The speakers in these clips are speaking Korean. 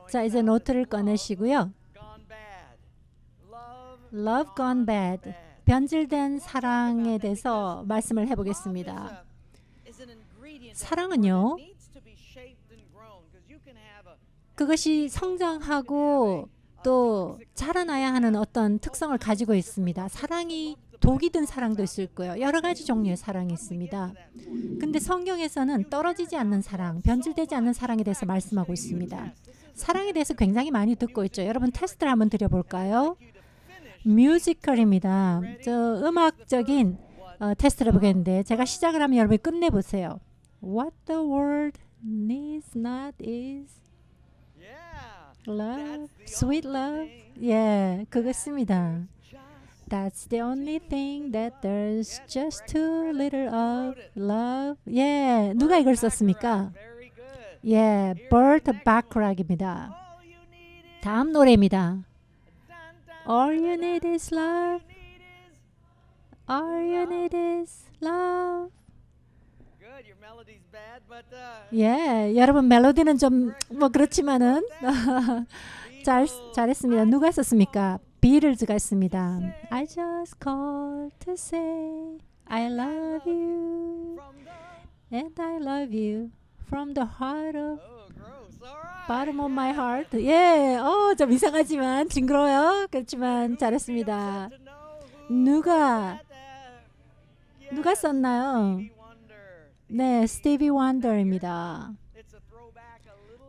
자, 이제 노트를 꺼내시고요. Love gone bad. 변질된 사랑에 대해서 말씀을 해보겠습니다. 사랑은요, 그것이 성장하고 또 자라나야 하는 어떤 특성을 가지고 있습니다. 사랑이 독이 든 사랑도 있을 거예요. 여러 가지 종류의 사랑이 있습니다. 근데 성경에서는 떨어지지 않는 사랑, 변질되지 않는 사랑에 대해서 말씀하고 있습니다. 사랑에 대해서 굉장히 많이 듣고 있죠. 여러분 테스트를 한번 드려볼까요? 뮤지컬입니다. 저 음악적인 테스트를 해보겠는데 제가 시작을 하면 여러분이 끝내보세요. What the world needs not is love, sweet love. 예, 그것입니다. That's the only thing that there's just too little of love. 예, 누가 이걸 썼습니까? 예, Burt Bacharach입니다. 다음 노래입니다. All you need is love. All you need is love. 예, 여러분 멜로디는 좀 뭐 그렇지만은 잘했습니다. 누가 썼습니까? 비틀즈가 했습니다. I just called to say I love you and I love you from the heart of bottom of my heart. 예, 좀 이상하지만 징그러워요. 그렇지만 잘했습니다. 누가 썼나요? 네, 스티비 원더입니다.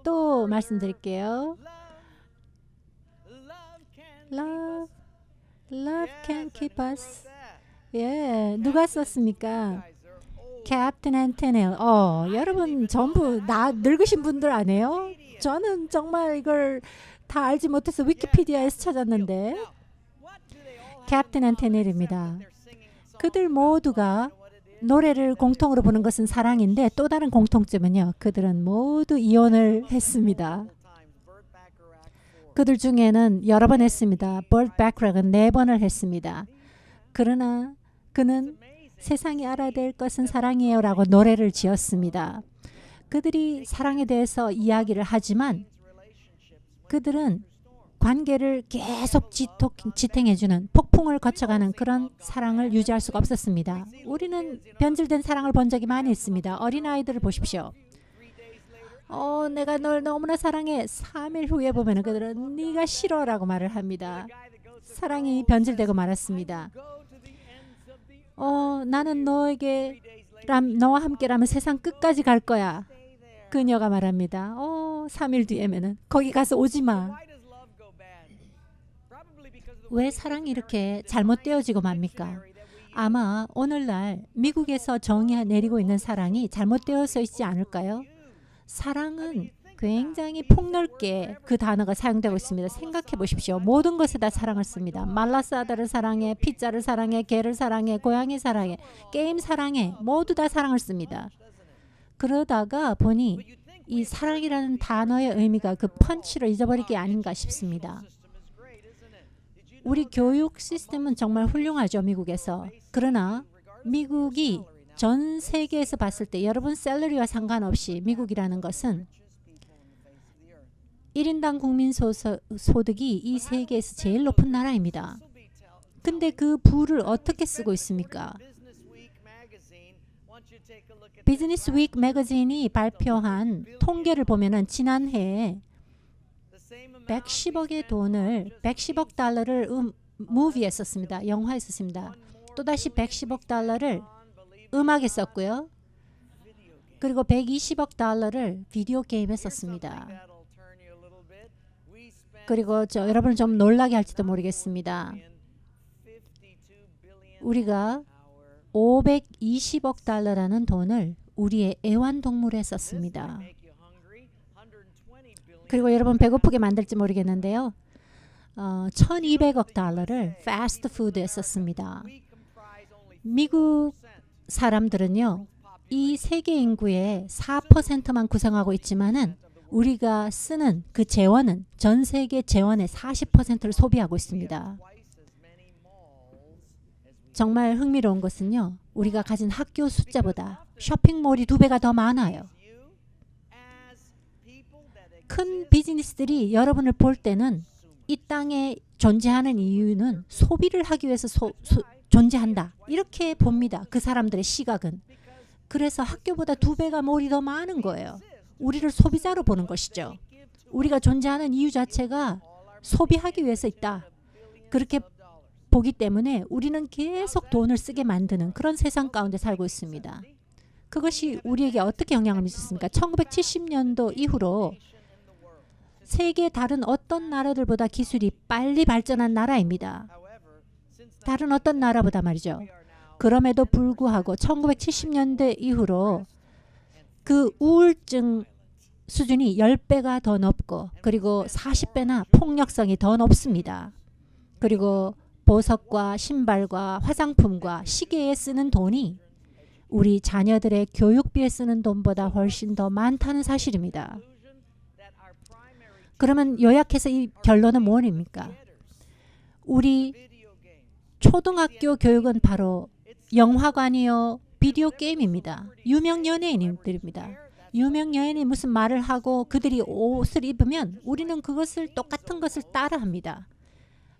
또 말씀드릴게요. Love can keep us. 예, 누가 썼습니까? 캡틴 앤테넬. 여러분 전부 늙으신 분들 아니에요? 저는 정말 이걸 다 알지 못해서 위키피디아에서 찾았는데 캡틴 앤테넬입니다. 그들 모두가 노래를 공통으로 부르는 것은 사랑인데 또 다른 공통점은요. 그들은 모두 이혼을 했습니다. 그들 중에는 여러 번 했습니다. Burt Bacharach은 4번을 했습니다. 그러나 그는 세상이 알아야 될 것은 사랑이에요 라고 노래를 지었습니다. 그들이 사랑에 대해서 이야기를 하지만 그들은 관계를 계속 지탱해주는 폭풍을 거쳐가는 그런 사랑을 유지할 수가 없었습니다. 우리는 변질된 사랑을 본 적이 많이 있습니다. 어린아이들을 보십시오. 내가 널 너무나 사랑해. 3일 후에 보면 그들은 네가 싫어라고 말을 합니다. 사랑이 변질되고 말았습니다. 나는 너와 함께라면 세상 끝까지 갈 거야. 그녀가 말합니다. 3일 뒤에는 거기 가서 오지 마. 왜 사랑이 이렇게 잘못되어지고 맙니까? 아마 오늘날 미국에서 정의 내리고 있는 사랑이 잘못되어서 있지 않을까요? 사랑은 굉장히 폭넓게 그 단어가 사용되고 있습니다. 생각해 보십시오. 모든 것에 다 사랑을 씁니다. 말라사다를 사랑해, 피자를 사랑해, 개를 사랑해, 고양이 사랑해, 게임 사랑해, 모두 다 사랑을 씁니다. 그러다가 보니 이 사랑이라는 단어의 의미가 그 펀치를 잊어버릴 게 아닌가 싶습니다. 우리 교육 시스템은 정말 훌륭하죠, 미국에서. 그러나 미국이 전 세계에서 봤을 때 여러분 샐러리와 상관없이 미국이라는 것은 1인당 국민 소득이 이 세계에서 제일 높은 나라입니다. 근데 그 부를 어떻게 쓰고 있습니까? 비즈니스 위크 매거진이 발표한 통계를 보면은 지난해에 110억 달러를 무비에 썼습니다. 영화에 썼습니다. 또다시 110억 달러를 음악에 썼고요. 그리고 120억 달러를 비디오 게임에 썼습니다. 그리고 여러분을 좀 놀라게 할지도 모르겠습니다. 우리가 520억 달러라는 돈을 우리의 애완동물에 썼습니다. 그리고 여러분 배고프게 만들지 모르겠는데요. 1200억 달러를 패스트푸드에 썼습니다. 미국 사람들은요. 이 세계 인구의 4%만 구성하고 있지만은 우리가 쓰는 그 재원은 전 세계 재원의 40%를 소비하고 있습니다. 정말 흥미로운 것은요. 우리가 가진 학교 숫자보다 쇼핑몰이 2배가 더 많아요. 큰 비즈니스들이 여러분을 볼 때는 이 땅에 존재하는 이유는 소비를 하기 위해서 존재한다. 이렇게 봅니다. 그 사람들의 시각은. 그래서 학교보다 2배가 몰이 더 많은 거예요. 우리를 소비자로 보는 것이죠. 우리가 존재하는 이유 자체가 소비하기 위해서 있다. 그렇게 보기 때문에 우리는 계속 돈을 쓰게 만드는 그런 세상 가운데 살고 있습니다. 그것이 우리에게 어떻게 영향을 미쳤습니까? 1970년도 이후로 세계 다른 어떤 나라들보다 기술이 빨리 발전한 나라입니다. 다른 어떤 나라보다 말이죠. 그럼에도 불구하고 1970년대 이후로 그 우울증 수준이 10배가 더 높고 그리고 40배나 폭력성이 더 높습니다. 그리고 보석과 신발과 화장품과 시계에 쓰는 돈이 우리 자녀들의 교육비에 쓰는 돈보다 훨씬 더 많다는 사실입니다. 그러면 요약해서 이 결론은 무엇입니까? 우리 초등학교 교육은 바로 영화관이요, 비디오 게임입니다. 유명 연예인들입니다. 유명 연예인이 무슨 말을 하고 그들이 옷을 입으면 우리는 그것을 똑같은 것을 따라합니다.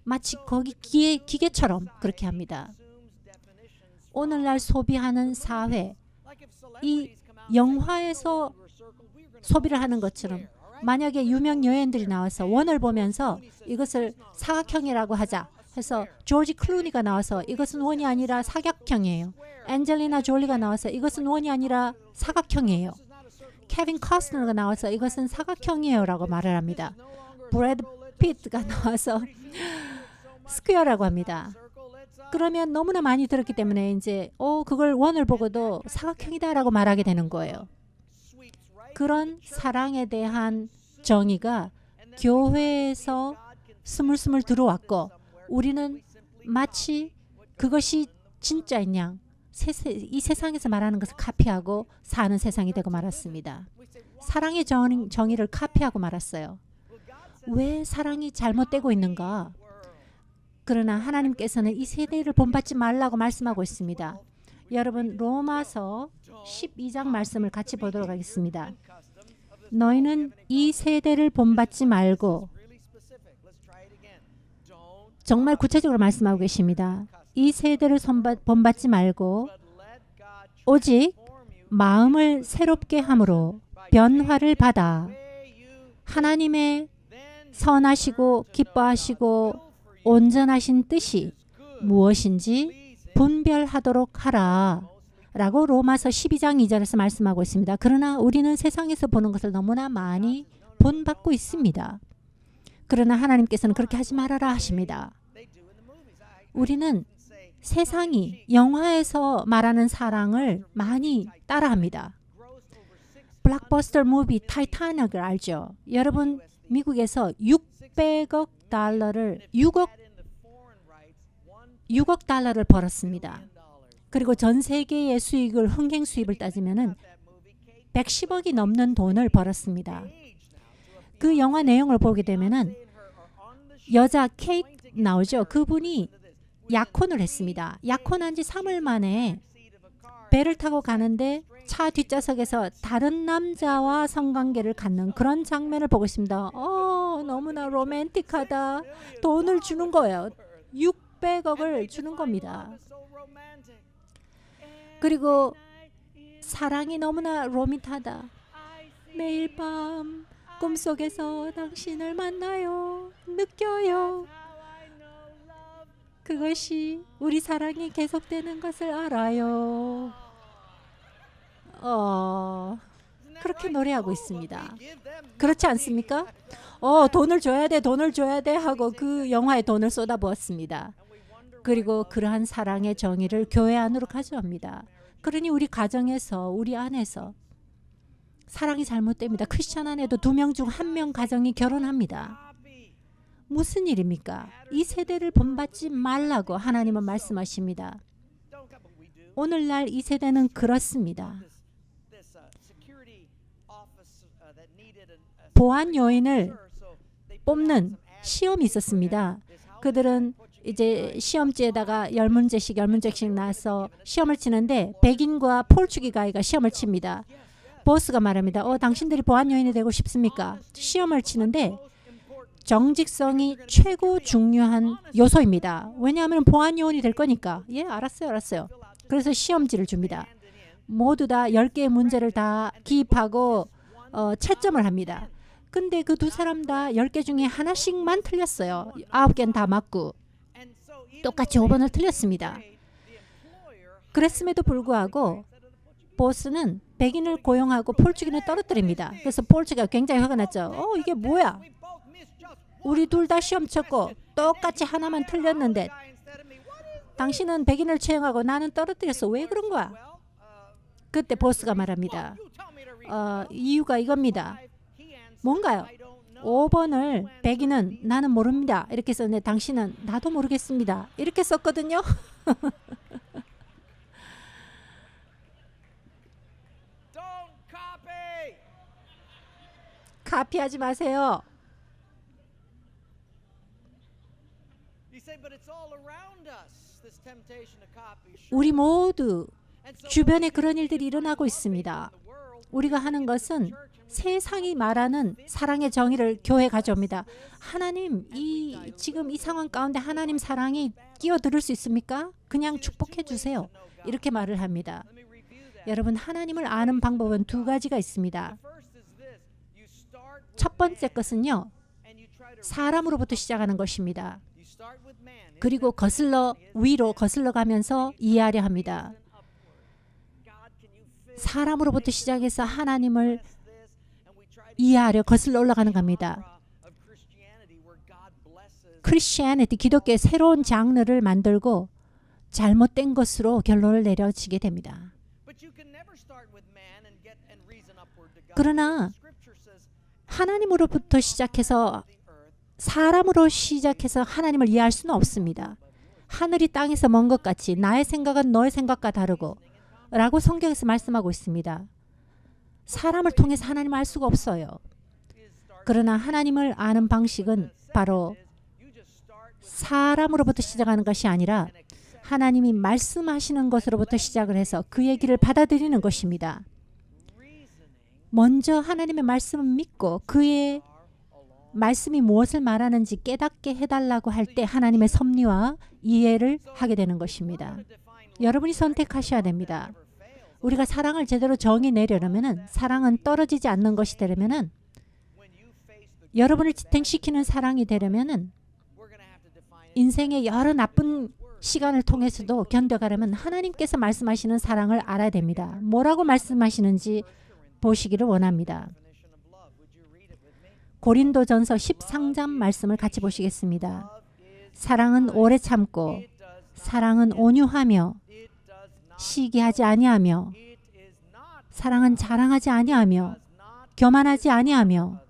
마치 거기 기계처럼 그렇게 합니다. 오늘날 소비하는 사회, 이 영화에서 소비를 하는 것처럼 만약에 유명 연예인들이 나와서 원을 보면서 이것을 사각형이라고 하자 해서 조지 클루니가 나와서 이것은 원이 아니라 사각형이에요. 앤젤리나 졸리가 나와서 이것은 원이 아니라 사각형이에요. 케빈 커스너가 나와서 이것은 사각형이에요 라고 말을 합니다. 브래드 피트가 나와서 스퀘어라고 합니다. 그러면 너무나 많이 들었기 때문에 이제 그걸 원을 보고도 사각형이다 라고 말하게 되는 거예요. 그런 사랑에 대한 정의가 교회에서 스물스물 들어왔고 우리는 마치 그것이 진짜인 양 이 세상에서 말하는 것을 카피하고 사는 세상이 되고 말았습니다. 사랑의 정의를 카피하고 말았어요. 왜 사랑이 잘못되고 있는가? 그러나 하나님께서는 이 세대를 본받지 말라고 말씀하고 있습니다. 여러분 로마서 12장 말씀을 같이 보도록 하겠습니다. 너희는 이 세대를 본받지 말고 정말 구체적으로 말씀하고 계십니다. 이 세대를 본받지 말고 오직 마음을 새롭게 함으로 변화를 받아 하나님의 선하시고 기뻐하시고 온전하신 뜻이 무엇인지 분별하도록 하라 라고 로마서 12장 2절에서 말씀하고 있습니다. 그러나 우리는 세상에서 보는 것을 너무나 많이 본받고 있습니다. 그러나 하나님께서는 그렇게 하지 말아라 하십니다. 우리는 세상이 영화에서 말하는 사랑을 많이 따라합니다. 블록버스터 무비 타이타닉을 알죠? 여러분 미국에서 600억 달러를 6억 달러를 벌었습니다. 그리고 전 세계의 수익을 흥행 수입을 따지면은 110억이 넘는 돈을 벌었습니다. 그 영화 내용을 보게 되면은 여자 케이트 나오죠. 그분이 약혼을 했습니다. 약혼한 지 3일 만에 배를 타고 가는데 차 뒷좌석에서 다른 남자와 성관계를 갖는 그런 장면을 보고 있습니다. 너무나 로맨틱하다. 돈을 주는 거예요. 600억을 주는 겁니다. 그리고 사랑이 너무나 로밋하다. 매일 밤 꿈속에서 당신을 만나요. 느껴요. 그것이 우리 사랑이 계속되는 것을 알아요. 그렇게 노래하고 있습니다. 그렇지 않습니까? 돈을 줘야 돼, 돈을 줘야 돼 하고 그 영화에 돈을 쏟아부었습니다. 그리고 그러한 사랑의 정의를 교회 안으로 가져옵니다. 그러니 우리 가정에서, 우리 안에서 사랑이 잘못됩니다. 크리스찬 안에도 2명 중 1명 가정이 결혼합니다. 무슨 일입니까? 이 세대를 본받지 말라고 하나님은 말씀하십니다. 오늘날 이 세대는 그렇습니다. 보안 요인을 뽑는 시험이 있었습니다. 그들은 이제 시험지에다가 10문제씩 나와서 시험을 치는데 백인과 폴추기 가이가 시험을 칩니다. 보스가 말합니다. 당신들이 보안 요인이 되고 싶습니까? 시험을 치는데 정직성이 최고 중요한 요소입니다. 왜냐하면 보안 요원이 될 거니까. 예, 알았어요. 그래서 시험지를 줍니다. 모두 다 10개의 문제를 다 기입하고 채점을 합니다. 근데 그 두 사람 다 10개 중에 하나씩만 틀렸어요. 9개는 다 맞고 똑같이 5번을 틀렸습니다. 그랬음에도 불구하고 보스는 백인을 고용하고 폴주기를 떨어뜨립니다. 그래서 폴주기가 굉장히 화가 났죠. 이게 뭐야? 우리 둘 다 시험 쳤고 똑같이 하나만 틀렸는데 당신은 백인을 채용하고 나는 떨어뜨렸어. 왜 그런 거야? 그때 보스가 말합니다. 이유가 이겁니다. 뭔가요? 5번을 백인은 나는 모릅니다. 이렇게 썼는데 당신은 나도 모르겠습니다. 이렇게 썼거든요. 카피하지 마세요. 우리 모두 주변에 그런 일들이 일어나고 있습니다. 우리가 하는 것은 세상이 말하는 사랑의 정의를 교회에 가져옵니다. 하나님, 지금 이 상황 가운데 하나님 사랑이 끼어들을 수 있습니까? 그냥 축복해 주세요. 이렇게 말을 합니다. 여러분, 하나님을 아는 방법은 두 가지가 있습니다. 첫 번째 것은요, 사람으로부터 시작하는 것입니다. 그리고 위로 거슬러 가면서 이해하려 합니다. 사람으로부터 시작해서 하나님을 이해하려 거슬러 올라가는 겁니다. 크리스티애니티, 기독교의 새로운 장르를 만들고 잘못된 것으로 결론을 내려지게 됩니다. 그러나 하나님으로부터 시작해서 사람으로 시작해서 하나님을 이해할 수는 없습니다. 하늘이 땅에서 먼 것 같이 나의 생각은 너의 생각과 다르고 라고 성경에서 말씀하고 있습니다. 사람을 통해서 하나님을 알 수가 없어요. 그러나 하나님을 아는 방식은 바로 사람으로부터 시작하는 것이 아니라 하나님이 말씀하시는 것으로부터 시작을 해서 그 얘기를 받아들이는 것입니다. 먼저 하나님의 말씀을 믿고 그의 말씀이 무엇을 말하는지 깨닫게 해달라고 할 때 하나님의 섭리와 이해를 하게 되는 것입니다. 여러분이 선택하셔야 됩니다. 우리가 사랑을 제대로 정의내려면 사랑은 떨어지지 않는 것이 되려면 여러분을 지탱시키는 사랑이 되려면 인생의 여러 나쁜 시간을 통해서도 견뎌가려면 하나님께서 말씀하시는 사랑을 알아야 됩니다. 뭐라고 말씀하시는지 보시기를 원합니다. 고린도전서 13장 말씀을 같이 보시겠습니다. 사랑은 오래 참고 사랑은 온유하며 시기하지 아니하며 사랑은 자랑하지 아니하며 교만하지 아니하며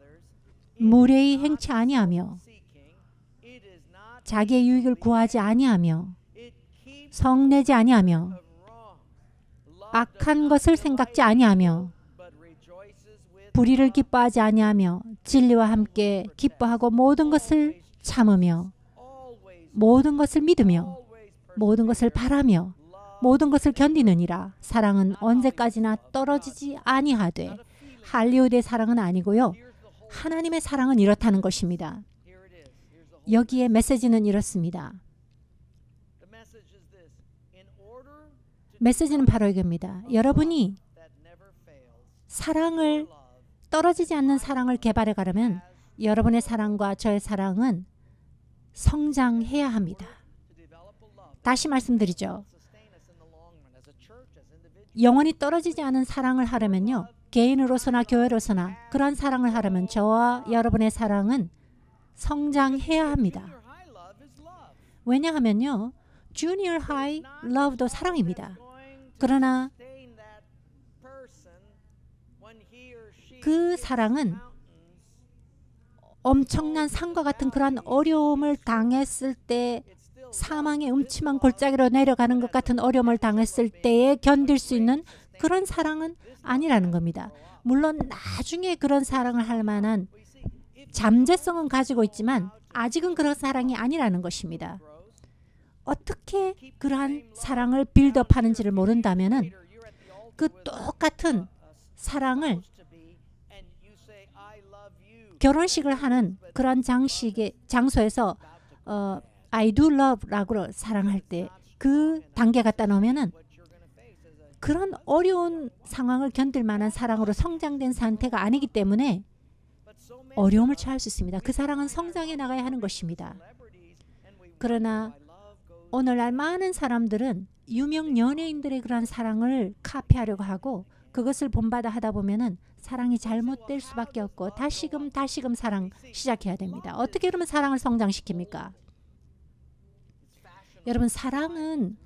무례히 행치 아니하며 자기의 유익을 구하지 아니하며 성내지 아니하며 악한 것을 생각지 아니하며 불의를 기뻐하지 아니하며 진리와 함께 기뻐하고 모든 것을 참으며 모든 것을 믿으며 모든 것을 바라며 모든 것을 견디느니라. 사랑은 언제까지나 떨어지지 아니하되 할리우드의 사랑은 아니고요. 하나님의 사랑은 이렇다는 것입니다. 여기에 메시지는 이렇습니다. 메시지는 바로 이겁니다. 여러분이 사랑을 떨어지지 않는 사랑을 개발해 가려면 여러분의 사랑과 저의 사랑은 성장해야 합니다. 다시 말씀드리죠. 영원히 떨어지지 않은 사랑을 하려면요. 개인으로서나 교회로서나 그런 사랑을 하려면 저와 여러분의 사랑은 성장해야 합니다. 왜냐하면요. 주니어 하이 러브도 사랑입니다. 그러나 그 사랑은 엄청난 산과 같은 그러한 어려움을 당했을 때 사망의 음침한 골짜기로 내려가는 것 같은 어려움을 당했을 때에 견딜 수 있는 그런 사랑은 아니라는 겁니다. 물론 나중에 그런 사랑을 할 만한 잠재성은 가지고 있지만 아직은 그런 사랑이 아니라는 것입니다. 어떻게 그러한 사랑을 빌드업하는지를 모른다면 그 똑같은 사랑을 결혼식을 하는 그런 장소에서 I do love라고 사랑할 때 그 단계 갖다 놓으면은 그런 어려운 상황을 견딜 만한 사랑으로 성장된 상태가 아니기 때문에 어려움을 처할 수 있습니다. 그 사랑은 성장해 나가야 하는 것입니다. 그러나 오늘날 많은 사람들은 유명 연예인들의 그런 사랑을 카피하려고 하고 그것을 본받아 하다 보면은 사랑이 잘못될 수밖에 없고 다시금 사랑 시작해야 됩니다. 어떻게 그러면 사랑을 성장시킵니까? 여러분, 사랑은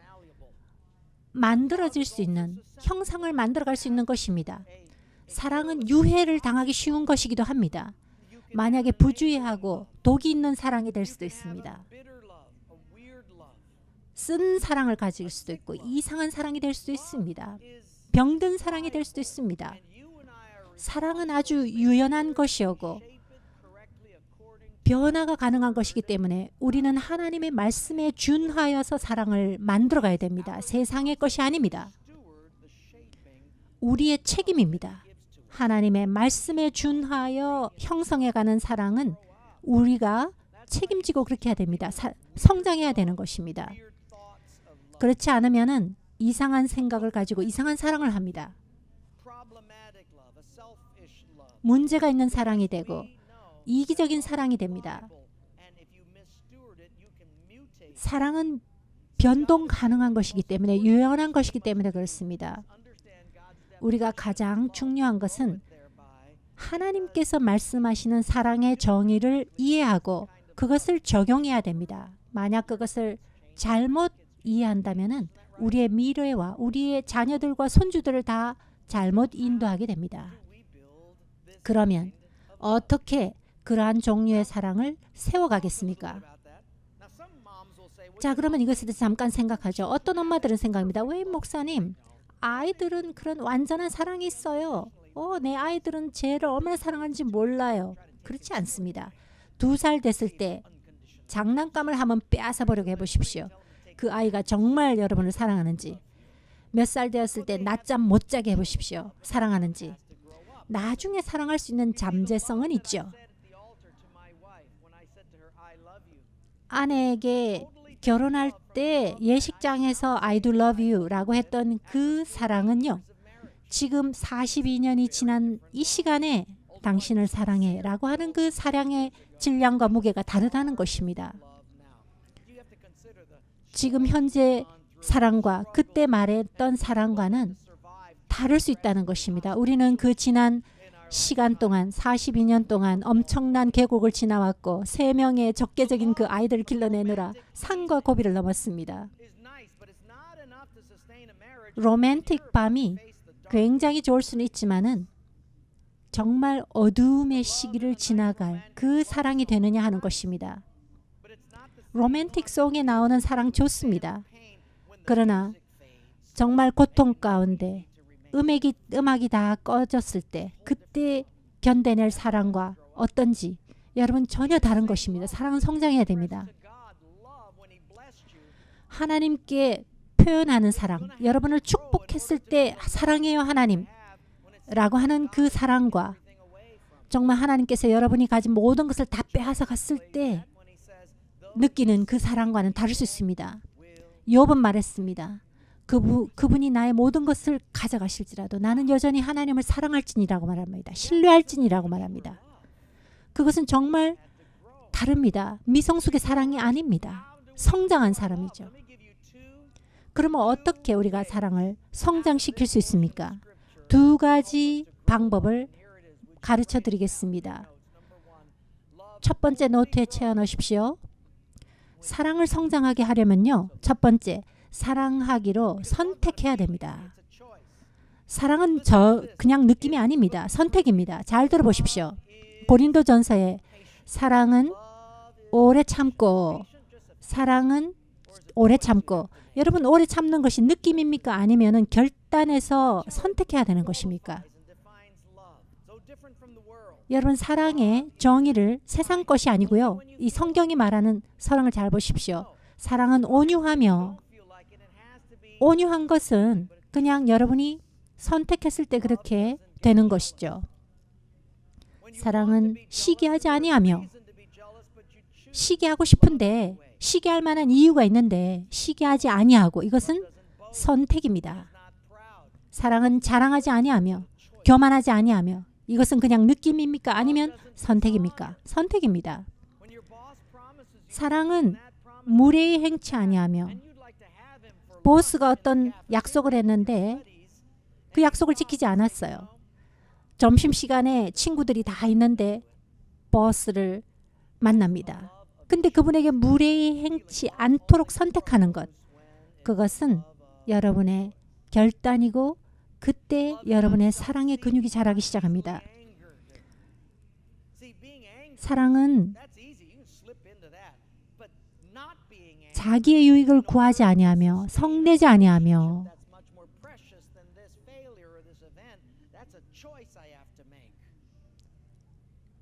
만들어질 수 있는, 형상을 만들어갈 수 있는 것입니다. 사랑은 유해를 당하기 쉬운 것이기도 합니다. 만약에 부주의하고 독이 있는 사랑이 될 수도 있습니다. 쓴 사랑을 가질 수도 있고 이상한 사랑이 될 수도 있습니다. 병든 사랑이 될 수도 있습니다. 사랑은 아주 유연한 것이었고 변화가 가능한 것이기 때문에 우리는 하나님의 말씀에 준하여서 사랑을 만들어가야 됩니다. 세상의 것이 아닙니다. 우리의 책임입니다. 하나님의 말씀에 준하여 형성해가는 사랑은 우리가 책임지고 그렇게 해야 됩니다. 성장해야 되는 것입니다. 그렇지 않으면은 이상한 생각을 가지고 이상한 사랑을 합니다. 문제가 있는 사랑이 되고 이기적인 사랑이 됩니다. 사랑은 변동 가능한 것이기 때문에 유연한 것이기 때문에 그렇습니다. 우리가 가장 중요한 것은 하나님께서 말씀하시는 사랑의 정의를 이해하고 그것을 적용해야 됩니다. 만약 그것을 잘못 이해한다면 우리의 미래와 우리의 자녀들과 손주들을 다 잘못 인도하게 됩니다. 그러면 어떻게 그러한 종류의 사랑을 세워가겠습니까? 자, 그러면 이것에 대해서 잠깐 생각하죠. 어떤 엄마들은 생각합니다. 왜 목사님, 아이들은 그런 완전한 사랑이 있어요. 내 아이들은 쟤를 얼마나 사랑하는지 몰라요. 그렇지 않습니다. 2살 됐을 때 장난감을 한번 빼앗아 보려고 해보십시오. 그 아이가 정말 여러분을 사랑하는지. 몇 살 되었을 때 낮잠 못 자게 해보십시오. 사랑하는지. 나중에 사랑할 수 있는 잠재성은 있죠. 아내에게 결혼할 때 예식장에서 I do love you 라고 했던 그 사랑은요, 지금 42년이 지난 이 시간에 당신을 사랑해 라고 하는 그 사랑의 질량과 무게가 다르다는 것입니다. 지금 현재 사랑과 그때 말했던 사랑과는 다를 수 있다는 것입니다. 우리는 그 지난 시간 동안 42년 동안 엄청난 계곡을 지나왔고 3명의 적개적인 그 아이들을 길러내느라 산과 고비를 넘었습니다. 로맨틱 밤이 굉장히 좋을 수는 있지만은 정말 어두움의 시기를 지나갈 그 사랑이 되느냐 하는 것입니다. 로맨틱 송에 나오는 사랑 좋습니다. 그러나 정말 고통 가운데 음악이 다 꺼졌을 때 그때 견뎌낼 사랑과 어떤지 여러분 전혀 다른 것입니다. 사랑은 성장해야 됩니다. 하나님께 표현하는 사랑, 여러분을 축복했을 때 사랑해요 하나님 라고 하는 그 사랑과 정말 하나님께서 여러분이 가진 모든 것을 다 빼앗아 갔을 때 느끼는 그 사랑과는 다를 수 있습니다. 욥은 말했습니다. 그분이 나의 모든 것을 가져가실지라도 나는 여전히 하나님을 사랑할지니라고 말합니다. 신뢰할지니라고 말합니다. 그것은 정말 다릅니다. 미성숙의 사랑이 아닙니다. 성장한 사람이죠. 그러면 어떻게 우리가 사랑을 성장시킬 수 있습니까? 2가지 방법을 가르쳐 드리겠습니다. 첫 번째 노트에 채워 넣으십시오. 사랑을 성장하게 하려면요, 첫 번째, 사랑하기로 선택해야 됩니다. 사랑은 그냥 느낌이 아닙니다. 선택입니다. 잘 들어보십시오. 고린도전서에 사랑은 오래 참고, 사랑은 오래 참고. 여러분, 오래 참는 것이 느낌입니까? 아니면은 결단해서 선택해야 되는 것입니까? 여러분, 사랑의 정의를 세상 것이 아니고요. 이 성경이 말하는 사랑을 잘 보십시오. 사랑은 온유하며, 온유한 것은 그냥 여러분이 선택했을 때 그렇게 되는 것이죠. 사랑은 시기하지 아니하며, 시기하고 싶은데 시기할 만한 이유가 있는데 시기하지 아니하고, 이것은 선택입니다. 사랑은 자랑하지 아니하며 교만하지 아니하며, 이것은 그냥 느낌입니까? 아니면 선택입니까? 선택입니다. 사랑은 무례히 행치 아니하며, 보스가 어떤 약속을 했는데 그 약속을 지키지 않았어요. 점심시간에 친구들이 다 있는데 보스를 만납니다. 근데 그분에게 무례히 행치 않도록 선택하는 것, 그것은 여러분의 결단이고, 그때 여러분의 사랑의 근육이 자라기 시작합니다. 사랑은 자기의 유익을 구하지 아니하며 성내지 아니하며,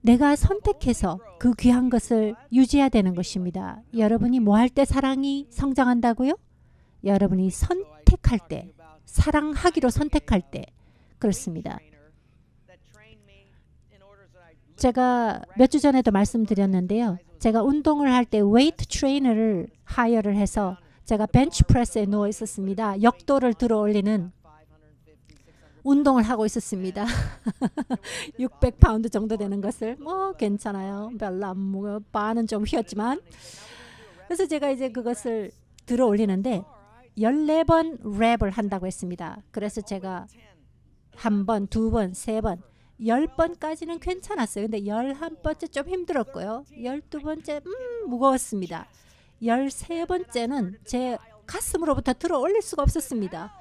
내가 선택해서 그 귀한 것을 유지해야 되는 것입니다. 여러분이 뭐 할 때 사랑이 성장한다고요? 여러분이 선택할 때, 사랑하기로 선택할 때 그렇습니다. 제가 몇 주 전에도 말씀드렸는데요. 제가 운동을 할 때 웨이트 트레이너를 하이어를 해서 제가 벤치프레스에 누워 있었습니다. 역도를 들어 올리는 운동을 하고 있었습니다. 600파운드 정도 되는 것을, 뭐 괜찮아요. 별로 안 무거워. 바는 좀 휘었지만. 그래서 제가 이제 그것을 들어 올리는데 14번 랩을 한다고 했습니다. 그래서 제가 한 번, 두 번, 세 번, 10번까지는 괜찮았어요. 근데 11번째 좀 힘들었고요. 12번째 무거웠습니다. 13번째는 제 가슴으로부터 들어 올릴 수가 없었습니다.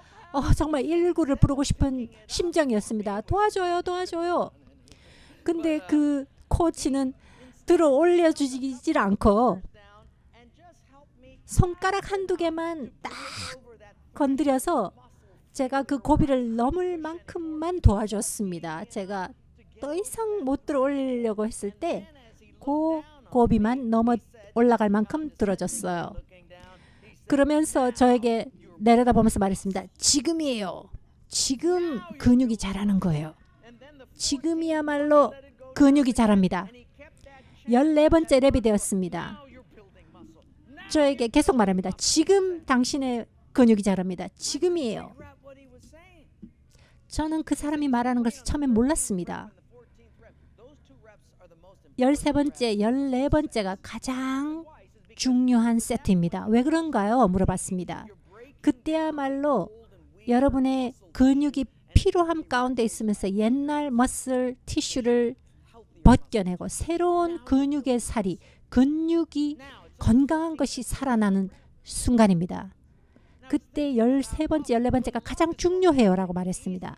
정말 119를 부르고 싶은 심정이었습니다. 도와줘요, 도와줘요. 근데 그 코치는 들어 올려주질 않고 손가락 한두 개만 딱 건드려서 제가 그 고비를 넘을 만큼만 도와줬습니다. 제가 더 이상 못 들어 올리려고 했을 때 그 고비만 넘어 올라갈 만큼 들어줬어요. 그러면서 저에게 내려다보면서 말했습니다. 지금이에요. 지금 근육이 자라는 거예요. 지금이야말로 근육이 자랍니다. 14번째 랩이 되었습니다. 저에게 계속 말합니다. 지금 당신의 근육이 자랍니다. 지금이에요. 저는 그 사람이 말하는 것을 처음에 몰랐습니다. 13번째, 14번째가 가장 중요한 세트입니다. 왜 그런가요? 물어봤습니다. 그때야말로 여러분의 근육이 피로함 가운데 있으면서 옛날 머슬 티슈를 벗겨내고 새로운 근육의 살이, 근육이 건강한 것이 살아나는 순간입니다. 그때 13번째, 14번째가 가장 중요해요 라고 말했습니다.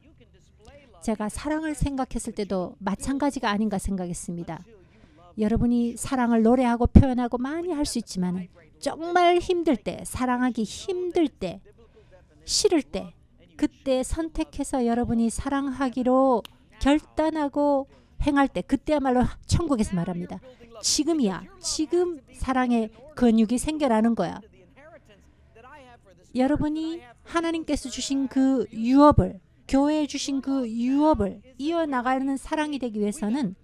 제가 사랑을 생각했을 때도 마찬가지가 아닌가 생각했습니다. 여러분이 사랑을 노래하고 표현하고 많이 할 수 있지만 정말 힘들 때, 사랑하기 힘들 때, 싫을 때, 그때 선택해서 여러분이 사랑하기로 결단하고 행할 때, 그때야말로 천국에서 말합니다. 지금이야. 지금 사랑의 근육이 생겨나는 거야. 여러분이 하나님께서 주신 그 유업을, 교회에 주신 그 유업을 이어나가는 사랑이 되기 위해서는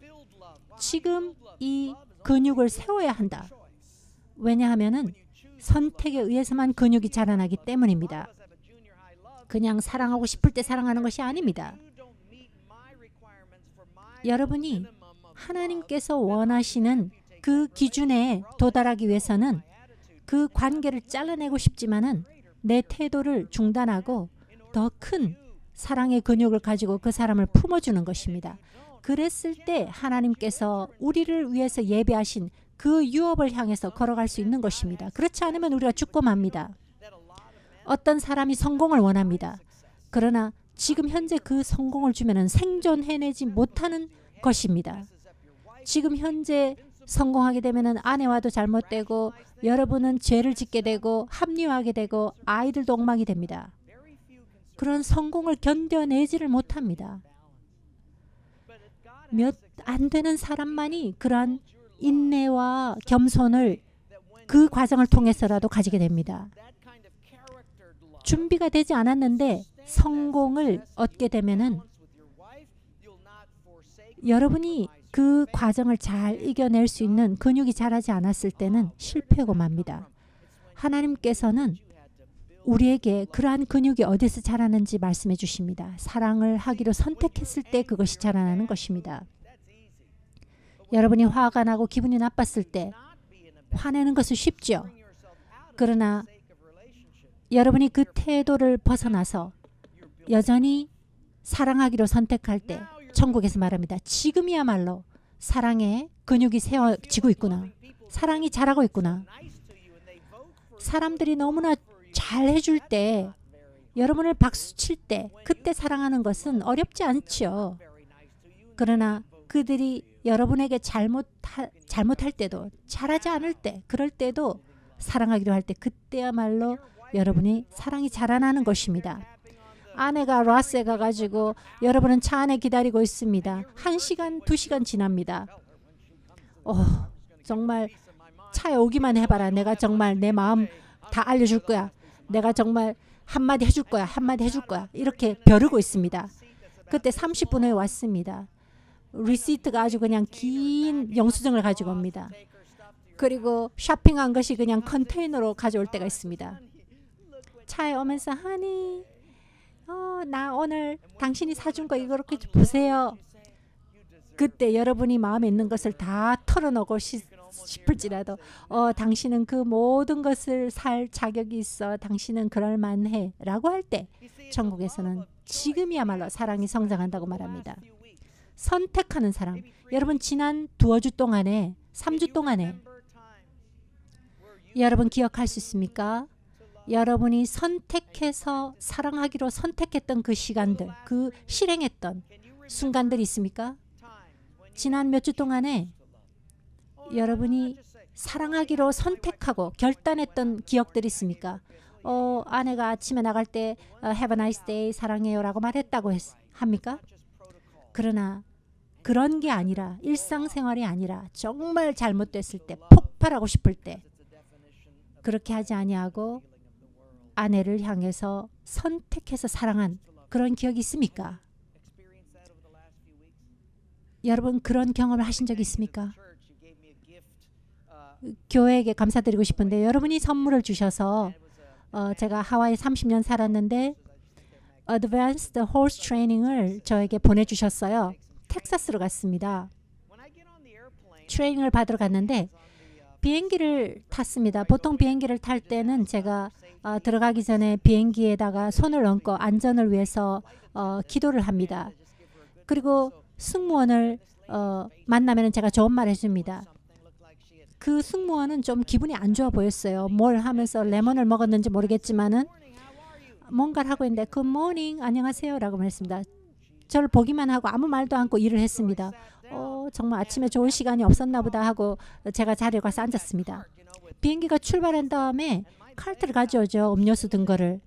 지금 이 근육을 세워야 한다. 왜냐하면 선택에 의해서만 근육이 자라나기 때문입니다. 그냥 사랑하고 싶을 때 사랑하는 것이 아닙니다. 여러분이 하나님께서 원하시는 그 기준에 도달하기 위해서는 그 관계를 잘라내고 싶지만은 내 태도를 중단하고 더 큰 사랑의 근육을 가지고 그 사람을 품어주는 것입니다. 그랬을 때 하나님께서 우리를 위해서 예배하신 그 유업을 향해서 걸어갈 수 있는 것입니다. 그렇지 않으면 우리가 죽고 맙니다. 어떤 사람이 성공을 원합니다. 그러나 지금 현재 그 성공을 주면은 생존해내지 못하는 것입니다. 지금 현재 성공하게 되면은 아내와도 잘못되고 여러분은 죄를 짓게 되고 합리화하게 되고 아이들도 엉망이 됩니다. 그런 성공을 견뎌내지를 못합니다. 몇 안 되는 사람만이 그러한 인내와 겸손을 그 과정을 통해서라도 가지게 됩니다. 준비가 되지 않았는데 성공을 얻게 되면은 여러분이 그 과정을 잘 이겨낼 수 있는 근육이 자라지 않았을 때는 실패하고 맙니다. 하나님께서는 우리에게 그러한 근육이 어디서 자라는지 말씀해 주십니다. 사랑을 하기로 선택했을 때 그것이 자라나는 것입니다. 여러분이 화가 나고 기분이 나빴을 때 화내는 것은 쉽죠. 그러나 여러분이 그 태도를 벗어나서 여전히 사랑하기로 선택할 때 천국에서 말합니다. 지금이야말로 사랑의 근육이 세워지고 있구나. 사랑이 자라고 있구나. 사람들이 너무나 잘 해줄 때, 여러분을 박수칠 때, 그때 사랑하는 것은 어렵지 않죠. 그러나 그들이 여러분에게 잘못할 때도, 잘하지 않을 때, 그럴 때도 사랑하기로 할 때, 그때야말로 여러분이 사랑이 자라나는 것입니다. 아내가 라스에 가가지고 여러분은 차 안에 기다리고 있습니다. 1시간, 2시간 지납니다. 정말 차에 오기만 해봐라. 내가 정말 내 마음 다 알려줄 거야. 내가 정말 한마디 해줄 거야. 한마디 해줄 거야. 이렇게 벼르고 있습니다. 그때 30분 후에 왔습니다. 리시트가 아주 그냥 긴 영수증을 가지고 옵니다. 그리고 쇼핑한 것이 그냥 컨테이너로 가져올 때가 있습니다. 차에 오면서 하니 나 오늘 당신이 사준 거 이렇게 보세요. 그때 여러분이 마음에 있는 것을 다 털어놓고 싶을지라도 당신은 그 모든 것을 살 자격이 있어. 당신은 그럴만해 라고 할 때 천국에서는 지금이야말로 사랑이 성장한다고 말합니다. 선택하는 사랑. 여러분 지난 2주 동안에 3주 동안에 여러분 기억할 수 있습니까? 여러분이 선택해서 사랑하기로 선택했던 그 시간들, 그 실행했던 순간들이 있습니까? 지난 몇 주 동안에 여러분이 사랑하기로 선택하고 결단했던 기억들이 있습니까? 아내가 아침에 나갈 때 Have a nice day, 사랑해요 라고 말했다고 합니까? 그러나 그런 게 아니라, 일상생활이 아니라 정말 잘못됐을 때, 폭발하고 싶을 때 그렇게 하지 아니하고 아내를 향해서 선택해서 사랑한 그런 기억이 있습니까? 여러분 그런 경험을 하신 적이 있습니까? 교회에게 감사드리고 싶은데 여러분이 선물을 주셔서 제가 하와이 30년 살았는데 Advanced Horse Training을 저에게 보내주셨어요. 텍사스로 갔습니다. 트레이닝을 받으러 갔는데 비행기를 탔습니다. 보통 비행기를 탈 때는 제가 들어가기 전에 비행기에다가 손을 얹고 안전을 위해서 기도를 합니다. 그리고 승무원을 만나면 제가 좋은 말 해줍니다. 그 승무원은 좀 기분이 안 좋아 보였어요. 뭘 하면서 레몬을 먹었는지 모르겠지만은 뭔가를 하고 있는데 Good morning, 안녕하세요 라고 말했습니다. 저를 보기만 하고 아무 말도 않고 일을 했습니다. 정말 아침에 좋은 시간이 없었나 보다 하고 제가 자리에 가서 앉았습니다. 비행기가 출발한 다음에 카르트를 가져오죠. 음료수 등 거를.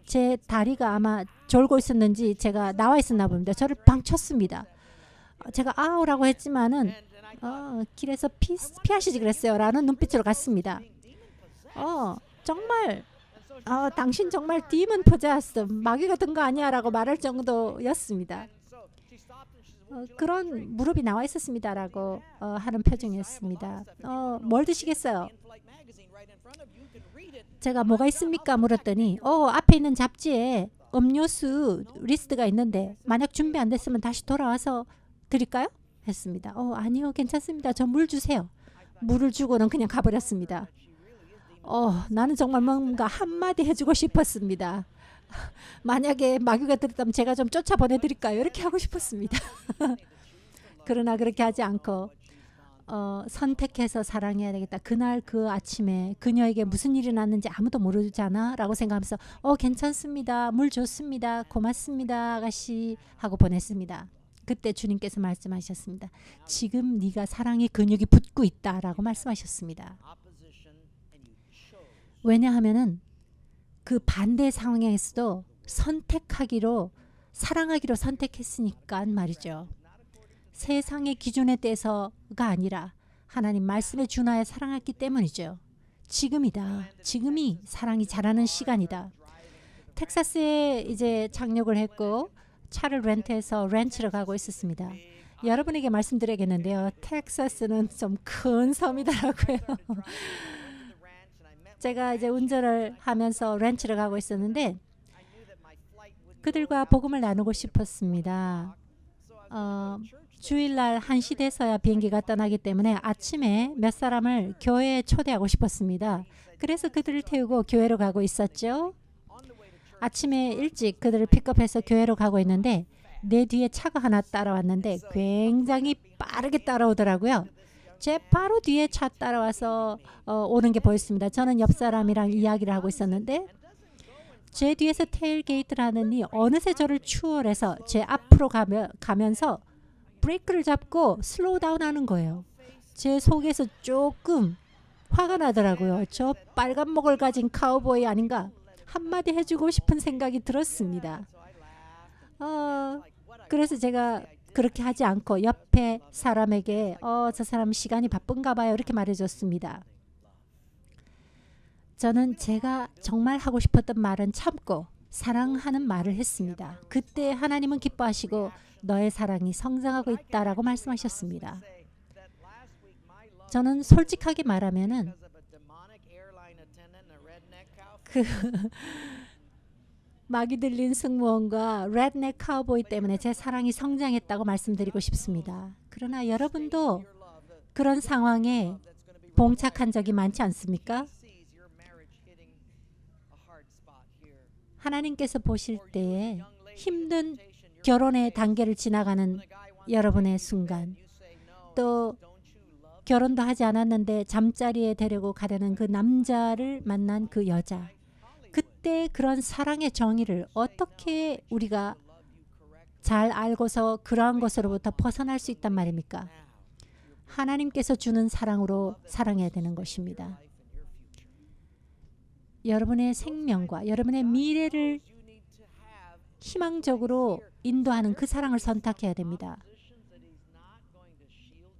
제 다리가 아마 졸고 있었는지 제가 나와 있었나 봅니다. 저를 방 쳤습니다. 제가 아우라고 했지만은 길에서 피하시지 그랬어요 라는 눈빛으로 갔습니다. 정말 당신 정말 디먼 포자스 마귀가 든 거 아니야 라고 말할 정도였습니다. 그런 무릎이 나와 있었습니다 라고 하는 표정이었습니다. 뭘 드시겠어요? 제가 뭐가 있습니까? 물었더니 앞에 있는 잡지에 음료수 리스트가 있는데 만약 준비 안 됐으면 다시 돌아와서 드릴까요? 했습니다. 아니요 괜찮습니다. 저 물 주세요. 물을 주고는 그냥 가버렸습니다. 나는 정말 뭔가 한마디 해주고 싶었습니다. 만약에 마귀가 들었다면 제가 좀 쫓아보내드릴까요? 이렇게 하고 싶었습니다. 그러나 그렇게 하지 않고 선택해서 사랑해야 되겠다. 그날 그 아침에 그녀에게 무슨 일이 났는지 아무도 모르잖아 라고 생각하면서 괜찮습니다. 물 좋습니다. 고맙습니다. 아가씨 하고 보냈습니다. 그때 주님께서 말씀하셨습니다. 지금 네가 사랑의 근육이 붙고 있다 라고 말씀하셨습니다. 왜냐하면은 그 반대 상황에서도 선택하기로 사랑하기로 선택했으니까 말이죠. 세상의 기준에 대해서가 아니라 하나님 말씀에 준하여 사랑했기 때문이죠. 지금이다. 지금이 사랑이 자라는 시간이다. 텍사스에 이제 착륙을 했고 차를 렌트해서 렌치를 가고 있었습니다. 여러분에게 말씀드려야겠는데요. 텍사스는 좀 큰 섬이더라고요. 제가 이제 운전을 하면서 렌치를 가고 있었는데 그들과 복음을 나누고 싶었습니다. 주일날 1시 돼서야 비행기가 떠나기 때문에 아침에 몇 사람을 교회에 초대하고 싶었습니다. 그래서 그들을 태우고 교회로 가고 있었죠. 아침에 일찍 그들을 픽업해서 교회로 가고 있는데 내 뒤에 차가 하나 따라왔는데 굉장히 빠르게 따라오더라고요. 제 바로 뒤에 차 따라와서 오는 게 보였습니다. 저는 옆 사람이랑 이야기를 하고 있었는데 제 뒤에서 테일게이트를 하느니 어느새 저를 추월해서 제 앞으로 가면서 브레이크를 잡고 슬로우 다운 하는 거예요. 제 속에서 조금 화가 나더라고요. 저 빨간 목을 가진 카우보이 아닌가? 한마디 해주고 싶은 생각이 들었습니다. 그래서 제가 그렇게 하지 않고 옆에 사람에게 저 사람 시간이 바쁜가 봐요. 이렇게 말해줬습니다. 저는 제가 정말 하고 싶었던 말은 참고 사랑하는 말을 했습니다. 그때 하나님은 기뻐하시고 너의 사랑이 성장하고 있다라고 말씀하셨습니다. 저는 솔직하게 말하면은 그 막이 들린 승무원과 레드넥 카우보이 때문에 제 사랑이 성장했다고 말씀드리고 싶습니다. 그러나 여러분도 그런 상황에 봉착한 적이 많지 않습니까? 하나님께서 보실 때에 힘든 결혼의 단계를 지나가는 여러분의 순간, 또 결혼도 하지 않았는데 잠자리에 데리고 가려는 그 남자를 만난 그 여자, 그때 그런 사랑의 정의를 어떻게 우리가 잘 알고서 그러한 것으로부터 벗어날 수 있단 말입니까? 하나님께서 주는 사랑으로 사랑해야 되는 것입니다. 여러분의 생명과 여러분의 미래를 희망적으로 인도하는 그 사랑을 선택해야 됩니다.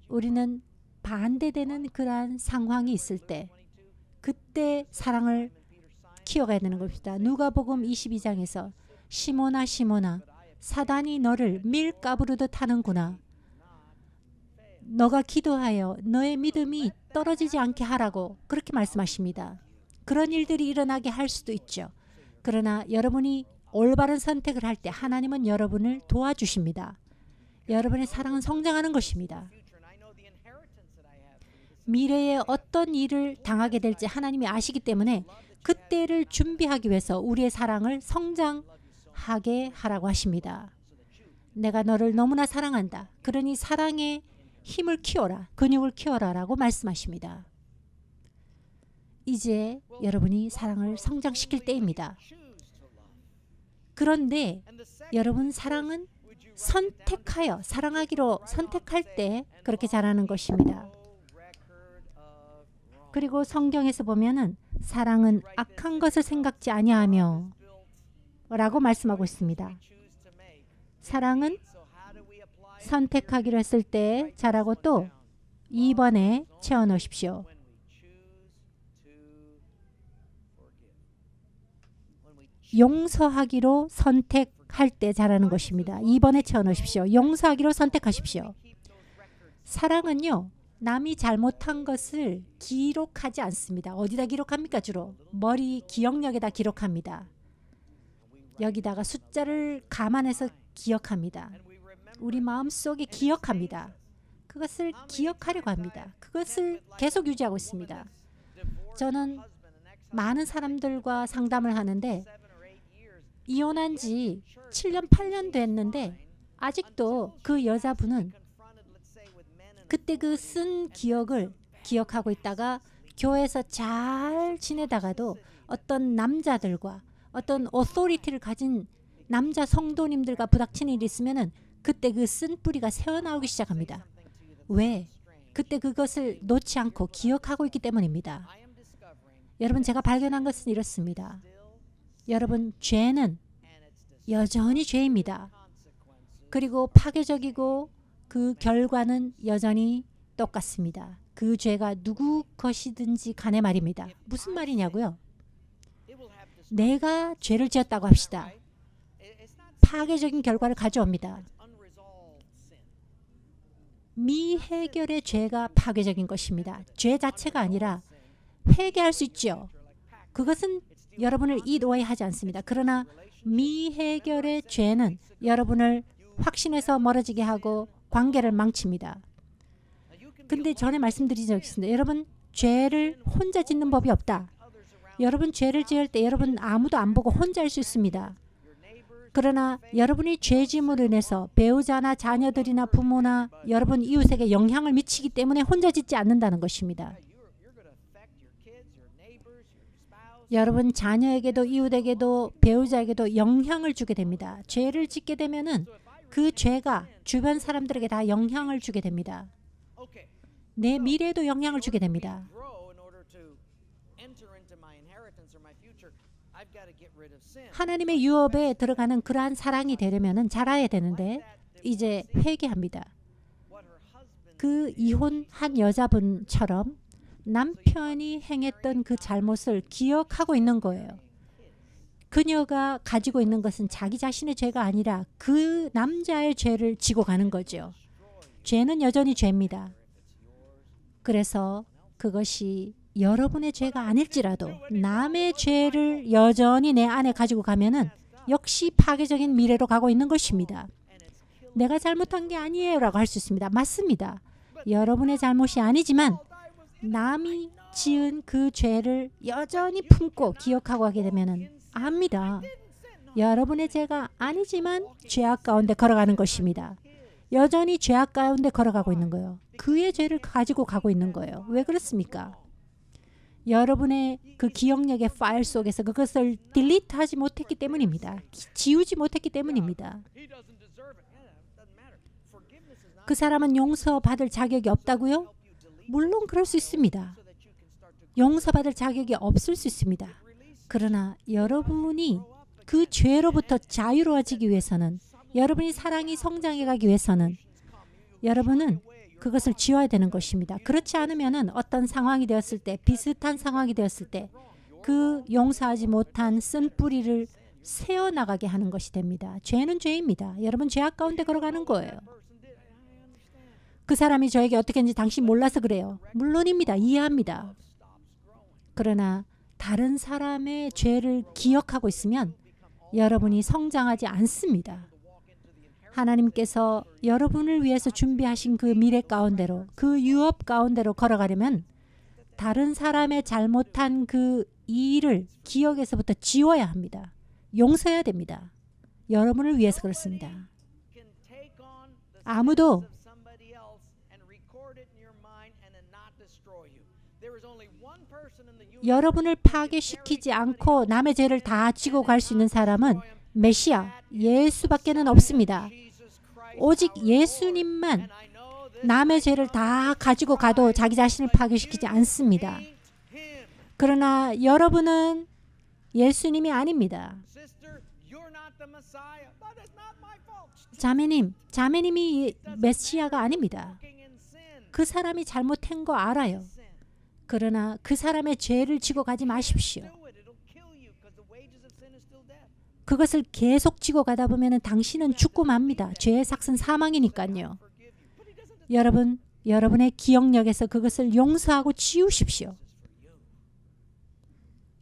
우리는 반대되는 그러한 상황이 있을 때 그때 사랑을 키워가야 되는 것입니다. 누가복음 22장에서 시몬아 시몬아 사단이 너를 밀가부르듯 하는구나. 너가 기도하여 너의 믿음이 떨어지지 않게 하라고 그렇게 말씀하십니다. 그런 일들이 일어나게 할 수도 있죠. 그러나 여러분이 올바른 선택을 할 때 하나님은 여러분을 도와주십니다. 여러분의 사랑은 성장하는 것입니다. 미래에 어떤 일을 당하게 될지 하나님이 아시기 때문에 그때를 준비하기 위해서 우리의 사랑을 성장하게 하라고 하십니다. 내가 너를 너무나 사랑한다. 그러니 사랑의 힘을 키워라. 근육을 키워라 라고 말씀하십니다. 이제 여러분이 사랑을 성장시킬 때입니다. 그런데 여러분 사랑은 선택하여 사랑하기로 선택할 때 그렇게 자라는 것입니다. 그리고 성경에서 보면은 사랑은 악한 것을 생각지 아니하며 라고 말씀하고 있습니다. 사랑은 선택하기로 했을 때 자라고 또 2번에 채워 넣으십시오. 용서하기로 선택할 때 자라는 것입니다. 2번에 채워 넣으십시오. 용서하기로 선택하십시오. 사랑은요. 남이 잘못한 것을 기록하지 않습니다. 어디다 기록합니까? 주로 머리 기억력에다 기록합니다. 여기다가 숫자를 감안해서 기억합니다. 우리 마음속에 기억합니다. 그것을 기억하려고 합니다. 그것을 계속 유지하고 있습니다. 저는 많은 사람들과 상담을 하는데 이혼한 지 7년, 8년 됐는데 아직도 그 여자분은 그때 그 쓴 기억을 기억하고 있다가 교회에서 잘 지내다가도 어떤 남자들과 어떤 오토리티를 가진 남자 성도님들과 부닥치는 일이 있으면은 그때 그 쓴 뿌리가 새어나오기 시작합니다. 왜? 그때 그것을 놓지 않고 기억하고 있기 때문입니다. 여러분 제가 발견한 것은 이렇습니다. 여러분 죄는 여전히 죄입니다. 그리고 파괴적이고 그 결과는 여전히 똑같습니다. 그 죄가 누구 것이든지 간에 말입니다. 무슨 말이냐고요? 내가 죄를 지었다고 합시다. 파괴적인 결과를 가져옵니다. 미해결의 죄가 파괴적인 것입니다. 죄 자체가 아니라 회개할 수 있죠. 그것은 여러분을 오해하지 않습니다. 그러나 미해결의 죄는 여러분을 확신에서 멀어지게 하고 관계를 망칩니다. 근데 전에 말씀드린 적이 있습니다. 여러분, 죄를 혼자 짓는 법이 없다. 여러분 죄를 지을 때 여러분 아무도 안 보고 혼자 할 수 있습니다. 그러나 여러분이 죄짐으로 인해서 배우자나 자녀들이나 부모나 여러분 이웃에게 영향을 미치기 때문에 혼자 짓지 않는다는 것입니다. 여러분 자녀에게도 이웃에게도 배우자에게도 영향을 주게 됩니다. 죄를 짓게 되면은 그 죄가 주변 사람들에게 다 영향을 주게 됩니다. 내 미래에도 영향을 주게 됩니다. 하나님의 유업에 들어가는 그러한 사랑이 되려면 자라야 되는데 이제 회개합니다. 그 이혼한 여자분처럼 남편이 행했던 그 잘못을 기억하고 있는 거예요. 그녀가 가지고 있는 것은 자기 자신의 죄가 아니라 그 남자의 죄를 지고 가는 거죠. 죄는 여전히 죄입니다. 그래서 그것이 여러분의 죄가 아닐지라도 남의 죄를 여전히 내 안에 가지고 가면은 역시 파괴적인 미래로 가고 있는 것입니다. 내가 잘못한 게 아니에요 라고 할 수 있습니다. 맞습니다. 여러분의 잘못이 아니지만 남이 지은 그 죄를 여전히 품고 기억하고 하게 되면은 압니다. 여러분의 죄가 아니지만 죄악 가운데 걸어가는 것입니다. 여전히 죄악 가운데 걸어가고 있는 거예요. 그의 죄를 가지고 가고 있는 거예요. 왜 그렇습니까? 여러분의 그 기억력의 파일 속에서 그것을 딜리트하지 못했기 때문입니다. 지우지 못했기 때문입니다. 그 사람은 용서받을 자격이 없다고요? 물론 그럴 수 있습니다. 용서받을 자격이 없을 수 있습니다. 그러나 여러분이 그 죄로부터 자유로워지기 위해서는 여러분이 사랑이 성장해 가기 위해서는 여러분은 그것을 지워야 되는 것입니다. 그렇지 않으면 어떤 상황이 되었을 때 비슷한 상황이 되었을 때 그 용서하지 못한 쓴 뿌리를 새어나가게 하는 것이 됩니다. 죄는 죄입니다. 여러분 죄악 가운데 걸어가는 거예요. 그 사람이 저에게 어떻게 했는지 당신 몰라서 그래요. 물론입니다. 이해합니다. 그러나 다른 사람의 죄를 기억하고 있으면 여러분이 성장하지 않습니다. 하나님께서 여러분을 위해서 준비하신 그 미래 가운데로 그 유업 가운데로 걸어가려면 다른 사람의 잘못한 그 일을 기억에서부터 지워야 합니다. 용서해야 됩니다. 여러분을 위해서 그렇습니다. 아무도 여러분을 파괴시키지 않고 남의 죄를 다 지고 갈 수 있는 사람은 메시아, 예수밖에는 없습니다. 오직 예수님만 남의 죄를 다 가지고 가도 자기 자신을 파괴시키지 않습니다. 그러나 여러분은 예수님이 아닙니다. 자매님이 메시아가 아닙니다. 그 사람이 잘못한 거 알아요. 그러나 그 사람의 죄를 지고 가지 마십시오. 그것을 계속 지고 가다 보면 당신은 죽고 맙니다. 죄의 삭은 사망이니까요. 여러분의 기억력에서 그것을 용서하고 지우십시오.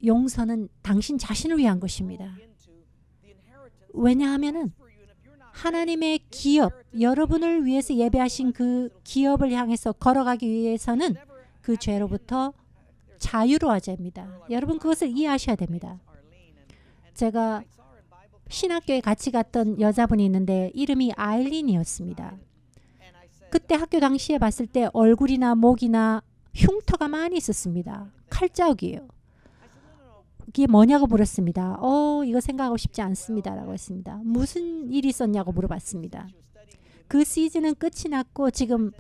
용서는 당신 자신을 위한 것입니다. 왜냐하면 하나님의 기업, 여러분을 위해서 예배하신 그 기업을 향해서 걸어가기 위해서는 그 죄로부터 자유로워져야 합니다. 여러분 그것을 이해하셔야 됩니다. 제가 신학교에 같이 갔던 여자분이 있는데 이름이 아일린이었습니다. 그때 학교 당시에 봤을 때 얼굴이나 목이나 흉터가 많이 있었습니다. 칼자국이에요. 이게 뭐냐고 물었습니다. 이거 생각하고 싶지 않습니다. 라고 했습니다. 무슨 일이 있었냐고 물어봤습니다. 그 시즌은 끝이 났고 지금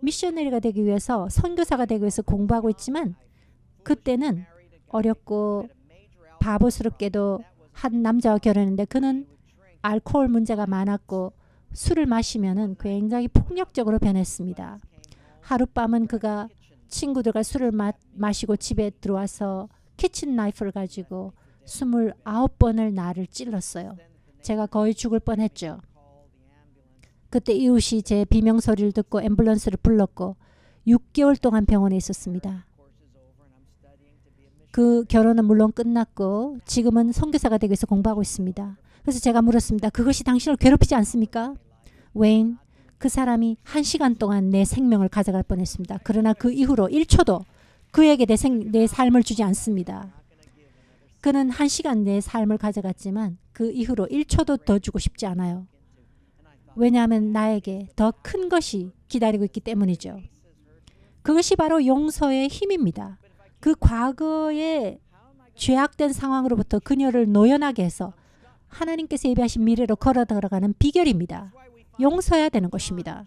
미셔너리가 되기 위해서 선교사가 되기 위해서 공부하고 있지만 그때는 어렵고 바보스럽게도 한 남자와 결혼했는데 그는 알코올 문제가 많았고 술을 마시면은 굉장히 폭력적으로 변했습니다. 하룻밤은 그가 친구들과 술을 마시고 집에 들어와서 키친 나이프를 가지고 29번을 나를 찔렀어요. 제가 거의 죽을 뻔했죠. 그때 이웃이 제 비명소리를 듣고 앰뷸런스를 불렀고 6개월 동안 병원에 있었습니다. 그 결혼은 물론 끝났고 지금은 선교사가 되기 위해서 공부하고 있습니다. 그래서 제가 물었습니다. 그것이 당신을 괴롭히지 않습니까? 웨인, 그 사람이 1시간 동안 내 생명을 가져갈 뻔했습니다. 그러나 그 이후로 1초도 그에게 내 삶을 주지 않습니다. 그는 1시간 내 삶을 가져갔지만 그 이후로 1초도 더 주고 싶지 않아요. 왜냐하면 나에게 더 큰 것이 기다리고 있기 때문이죠. 그것이 바로 용서의 힘입니다. 그 과거의 죄악된 상황으로부터 그녀를 노연하게 해서 하나님께서 예비하신 미래로 걸어 들어가는 비결입니다. 용서해야 되는 것입니다.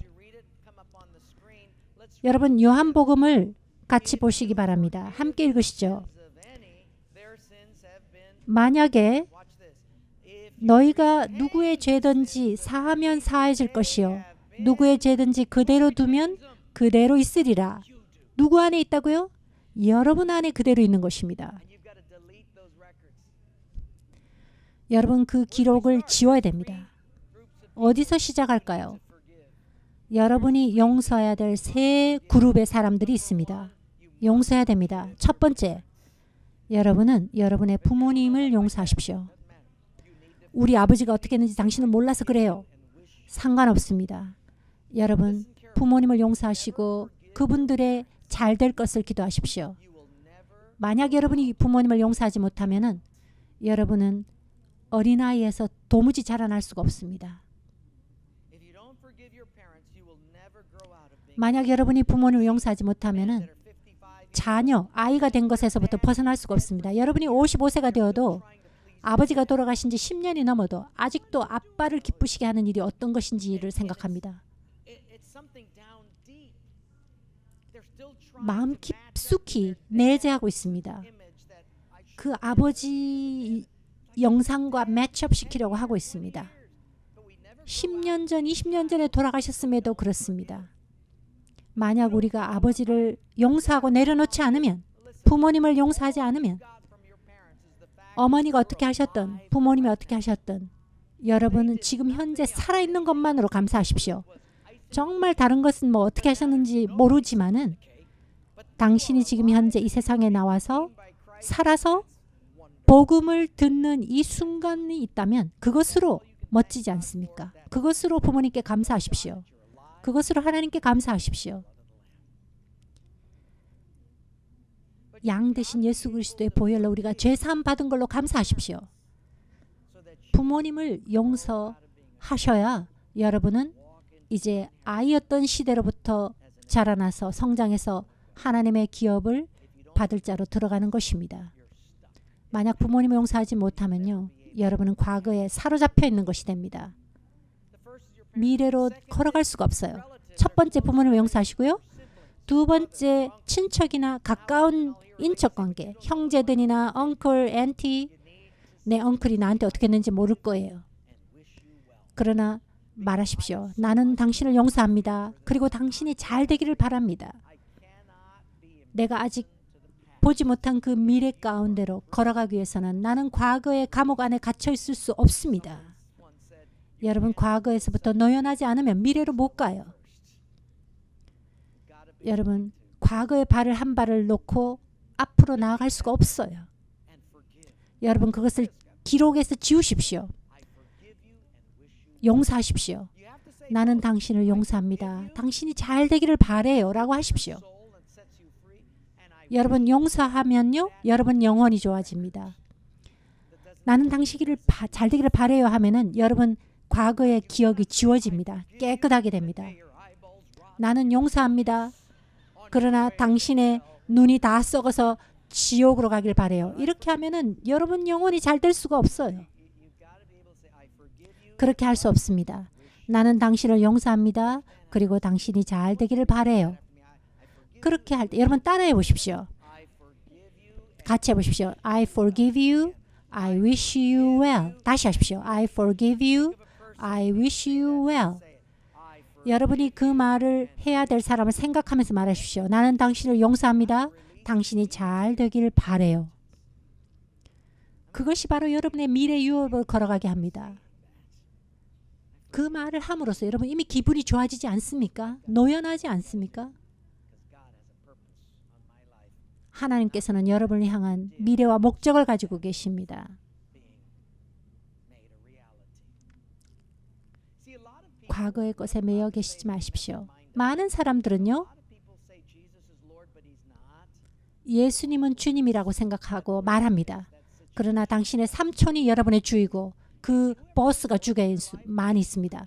여러분 요한복음을 같이 보시기 바랍니다. 함께 읽으시죠. 만약에 너희가 누구의 죄든지 사하면 사해질 것이요 누구의 죄든지 그대로 두면 그대로 있으리라. 누구 안에 있다고요? 여러분 안에 그대로 있는 것입니다. 여러분 그 기록을 지워야 됩니다. 어디서 시작할까요? 여러분이 용서해야 될 세 그룹의 사람들이 있습니다. 용서해야 됩니다. 첫 번째, 여러분은 여러분의 부모님을 용서하십시오. 우리 아버지가 어떻게 했는지 당신은 몰라서 그래요. 상관없습니다. 여러분 부모님을 용서하시고 그분들의 잘 될 것을 기도하십시오. 만약 여러분이 부모님을 용서하지 못하면은 여러분은 어린아이에서 도무지 자라날 수가 없습니다. 만약 여러분이 부모님을 용서하지 못하면은 자녀, 아이가 된 것에서부터 벗어날 수가 없습니다. 여러분이 55세가 되어도 아버지가 돌아가신 지 10년이 넘어도 아직도 아빠를 기쁘시게 하는 일이 어떤 것인지를 생각합니다. 마음 깊숙이 내재하고 있습니다. 그 아버지 영상과 매치업 시키려고 하고 있습니다. 10년 전, 20년 전에 돌아가셨음에도 그렇습니다. 만약 우리가 아버지를 용서하고 내려놓지 않으면, 부모님을 용서하지 않으면, 어머니가 어떻게 하셨든 부모님이 어떻게 하셨든 여러분은 지금 현재 살아있는 것만으로 감사하십시오. 정말 다른 것은 뭐 어떻게 하셨는지 모르지만은 당신이 지금 현재 이 세상에 나와서 살아서 복음을 듣는 이 순간이 있다면 그것으로 멋지지 않습니까? 그것으로 부모님께 감사하십시오. 그것으로 하나님께 감사하십시오. 양 대신 예수 그리스도의 보혈로 우리가 죄사함 받은 걸로 감사하십시오. 부모님을 용서하셔야 여러분은 이제 아이였던 시대로부터 자라나서 성장해서 하나님의 기업을 받을 자로 들어가는 것입니다. 만약 부모님을 용서하지 못하면요, 여러분은 과거에 사로잡혀 있는 것이 됩니다. 미래로 걸어갈 수가 없어요. 첫 번째 부모님을 용서하시고요. 두 번째 친척이나 가까운 인척관계, 형제들이나 엉클, 앤티, 내 엉클이 나한테 어떻게 했는지 모를 거예요. 그러나 말하십시오. 나는 당신을 용서합니다. 그리고 당신이 잘 되기를 바랍니다. 내가 아직 보지 못한 그 미래 가운데로 걸어가기 위해서는 나는 과거의 감옥 안에 갇혀 있을 수 없습니다. 여러분 과거에서부터 노연하지 않으면 미래로 못 가요. 여러분 과거의 발을 한 발을 놓고 앞으로 나아갈 수가 없어요. 여러분 그것을 기록에서 지우십시오. 용서하십시오. 나는 당신을 용서합니다. 당신이 잘 되기를 바래요 라고 하십시오. 여러분 용서하면요, 여러분 영혼이 좋아집니다. 나는 당신을 잘 되기를 바래요 하면은 여러분 과거의 기억이 지워집니다. 깨끗하게 됩니다. 나는 용서합니다. 그러나 당신의 눈이 다 썩어서 지옥으로 가길 바래요. 이렇게 하면은 여러분 영혼이 잘 될 수가 없어요. 그렇게 할 수 없습니다. 나는 당신을 용서합니다. 그리고 당신이 잘 되기를 바래요. 그렇게 할 때 여러분 따라해 보십시오. 같이 해보십시오. I forgive you. I wish you well. 다시 하십시오. I forgive you. I wish you well. 여러분이 그 말을 해야 될 사람을 생각하면서 말하십시오. 나는 당신을 용서합니다. 당신이 잘 되길 바래요. 그것이 바로 여러분의 미래 유업을 걸어가게 합니다. 그 말을 함으로써 여러분 이미 기분이 좋아지지 않습니까? 노연하지 않습니까? 하나님께서는 여러분을 향한 미래와 목적을 가지고 계십니다. 과거의 것에 매여 계시지 마십시오. 많은 사람들은요, 예수님은 주님이라고 생각하고 말합니다. 그러나 당신의 삼촌이 여러분의 주이고 그 보스가 주가 많이 있습니다.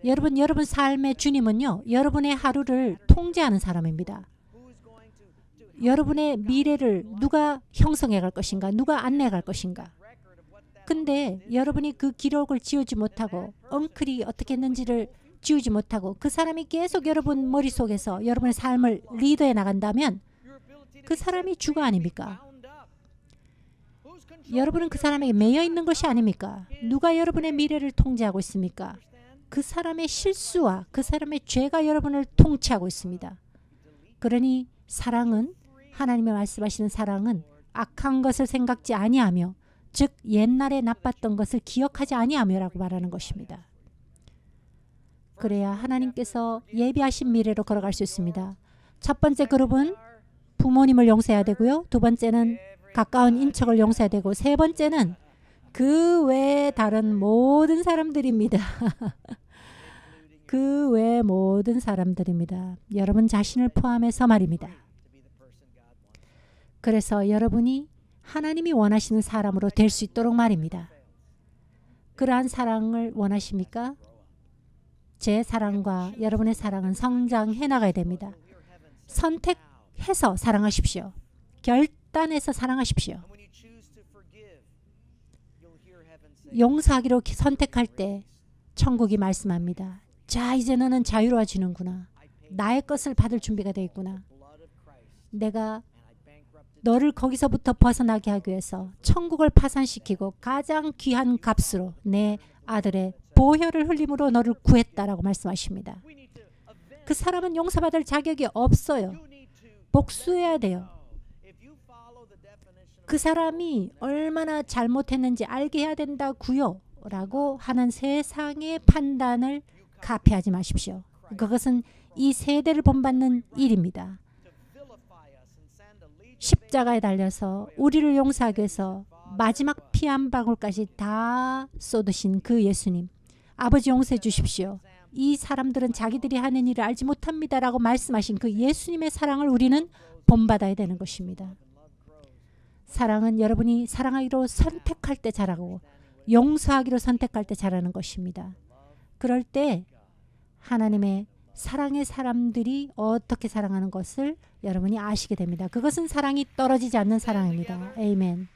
여러분 삶의 주님은요, 여러분의 하루를 통제하는 사람입니다. 여러분의 미래를 누가 형성해 갈 것인가, 누가 안내해 갈 것인가. 근데 여러분이 그 기록을 지우지 못하고 엉클이 어떻게 했는지를 지우지 못하고 그 사람이 계속 여러분 머릿속에서 여러분의 삶을 리드해 나간다면 그 사람이 주가 아닙니까? 여러분은 그 사람에게 매여 있는 것이 아닙니까? 누가 여러분의 미래를 통제하고 있습니까? 그 사람의 실수와 그 사람의 죄가 여러분을 통치하고 있습니다. 그러니 사랑은, 하나님의 말씀하시는 사랑은 악한 것을 생각지 아니하며 즉 옛날에 나빴던 것을 기억하지 아니하며라고 말하는 것입니다. 그래야 하나님께서 예비하신 미래로 걸어갈 수 있습니다. 첫 번째 그룹은 부모님을 용서해야 되고요. 두 번째는 가까운 인척을 용서해야 되고 세 번째는 그 외의 다른 모든 사람들입니다. 그 외의 모든 사람들입니다. 여러분 자신을 포함해서 말입니다. 그래서 여러분이 하나님이 원하시는 사람으로 될 수 있도록 말입니다. 그러한 사랑을 원하십니까? 제 사랑과 여러분의 사랑은 성장해 나가야 됩니다. 선택해서 사랑하십시오. 결단해서 사랑하십시오. 용서하기로 선택할 때 천국이 말씀합니다. 자, 이제 너는 자유로워지는구나. 나의 것을 받을 준비가 되어 있구나. 내가 너를 거기서부터 벗어나게 하기 위해서 천국을 파산시키고 가장 귀한 값으로 내 아들의 보혈을 흘림으로 너를 구했다라고 말씀하십니다. 그 사람은 용서받을 자격이 없어요. 복수해야 돼요. 그 사람이 얼마나 잘못했는지 알게 해야 된다고요 라고 하는 세상의 판단을 카피하지 마십시오. 그것은 이 세대를 본받는 일입니다. 십자가에 달려서 우리를 용서하기 위해서 마지막 피 한 방울까지 다 쏟으신 그 예수님, 아버지 용서해 주십시오. 이 사람들은 자기들이 하는 일을 알지 못합니다 라고 말씀하신 그 예수님의 사랑을 우리는 본받아야 되는 것입니다. 사랑은 여러분이 사랑하기로 선택할 때 자라고 용서하기로 선택할 때 자라는 것입니다. 그럴 때 하나님의 사랑의 사람들이 어떻게 사랑하는 것을 여러분이 아시게 됩니다. 그것은 사랑이 떨어지지 않는 사랑입니다. 아멘.